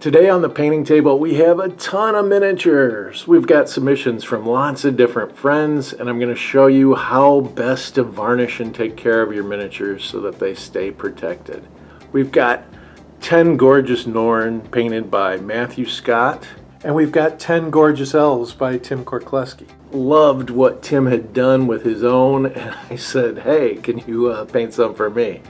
Today on the painting table we have a ton of miniatures. We've got submissions from lots of different friends, and I'm going to show you how best to varnish and take care of your miniatures so that they stay protected. We've got 10 gorgeous Norn painted by Matthew Scott, and we've got 10 gorgeous elves by Tim Korkleski. Loved what Tim had done with his own, and I said, hey, can you paint some for me?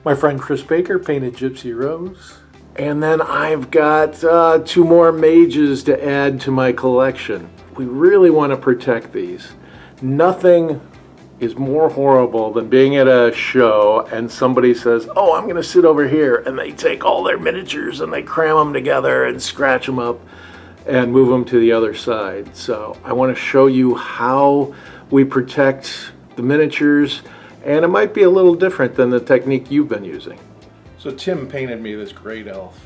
My friend Chris Baker painted Gypsy Rose. And then I've got 2 more mages to add to my collection. We really want to protect these. Nothing is more horrible than being at a show and somebody says, oh, I'm going to sit over here, and they take all their miniatures and they cram them together and scratch them up and move them to the other side. So I want to show you how we protect the miniatures, and it might be a little different than the technique you've been using. So Tim painted me this great elf,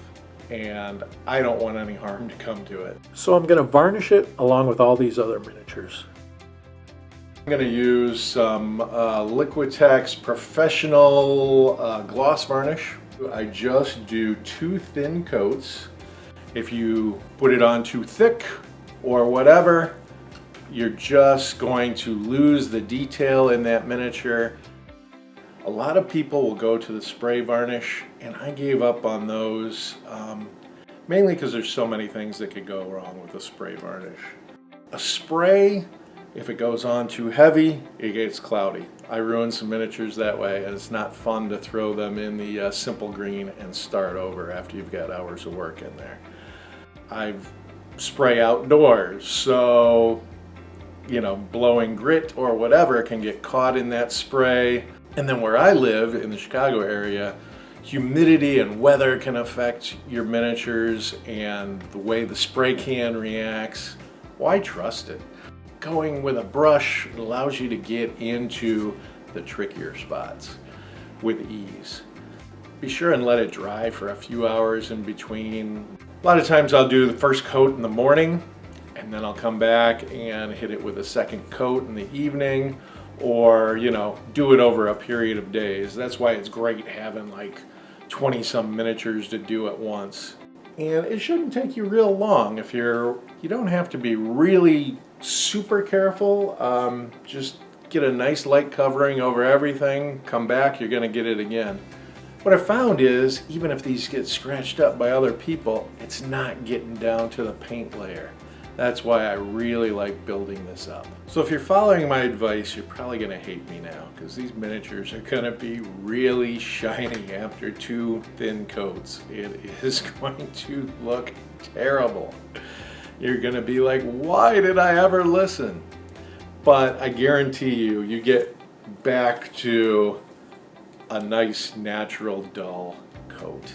and I don't want any harm to come to it. So I'm going to varnish it along with all these other miniatures. I'm going to use some Liquitex Professional Gloss Varnish. I just do 2 thin coats. If you put it on too thick or whatever, you're just going to lose the detail in that miniature. A lot of people will go to the spray varnish, and I gave up on those mainly because there's so many things that could go wrong with a spray varnish. A spray, if it goes on too heavy, it gets cloudy. I ruined some miniatures that way, and it's not fun to throw them in the simple green and start over after you've got hours of work in there. I spray outdoors, so blowing grit or whatever can get caught in that spray. And then where I live in the Chicago area, humidity and weather can affect your miniatures and the way the spray can reacts. Why trust it? Going with a brush allows you to get into the trickier spots with ease. Be sure and let it dry for a few hours in between. A lot of times I'll do the first coat in the morning, and then I'll come back and hit it with a second coat in the evening, or do it over a period of days. That's why it's great having like 20 some miniatures to do at once. And it shouldn't take you real long. If you don't have to be really super careful. Just get a nice light covering over everything, come back, you're going to get it again. What I found is, even if these get scratched up by other people, it's not getting down to the paint layer. That's why I really like building this up. So if you're following my advice, you're probably going to hate me now, because these miniatures are going to be really shiny after 2 thin coats. It is going to look terrible. You're going to be like, why did I ever listen? But I guarantee you, you get back to a nice, natural, dull coat,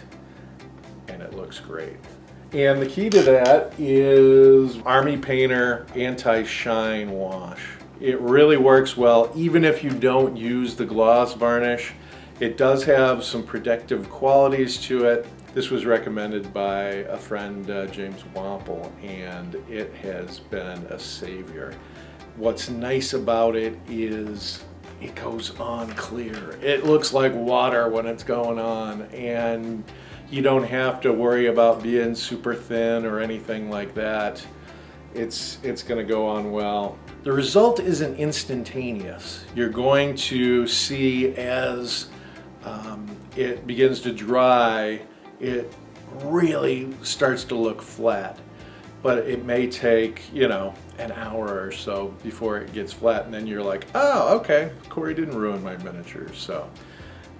and it looks great. And the key to that is Army Painter Anti-Shine Wash. It really works well, even if you don't use the gloss varnish. It does have some protective qualities to it. This was recommended by a friend, James Wample, and it has been a savior. What's nice about it is it goes on clear. It looks like water when it's going on, and you don't have to worry about being super thin or anything like that. It's going to go on well. The result isn't instantaneous. You're going to see as it begins to dry, it really starts to look flat. But it may take, an hour or so before it gets flat, and then you're like, oh, okay, Cory didn't ruin my miniatures. So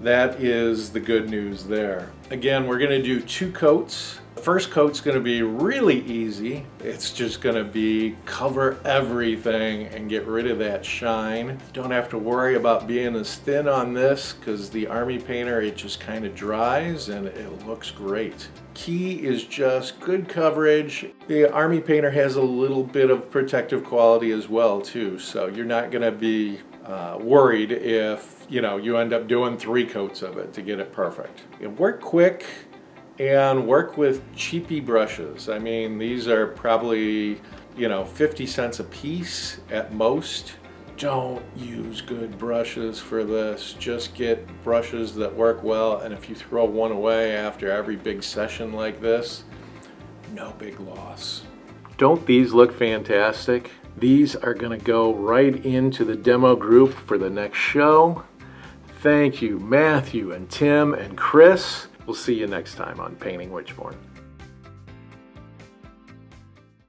that is the good news there. Again, we're going to do 2 coats. The first coat's going to be really easy. It's just going to be cover everything and get rid of that shine. Don't have to worry about being as thin on this, because the Army Painter, it just kind of dries and it looks great. Key is just good coverage. The Army Painter has a little bit of protective quality as well too, so you're not going to be worried if you end up doing 3 coats of it to get it perfect. Work quick and work with cheapy brushes. I mean, these are probably 50 cents a piece at most. Don't use good brushes for this. Just get brushes that work well, and if you throw one away after every big session like this, no big loss. Don't these look fantastic? These are going to go right into the demo group for the next show. Thank you, Matthew and Tim and Chris. We'll see you next time on Painting WitchBorn.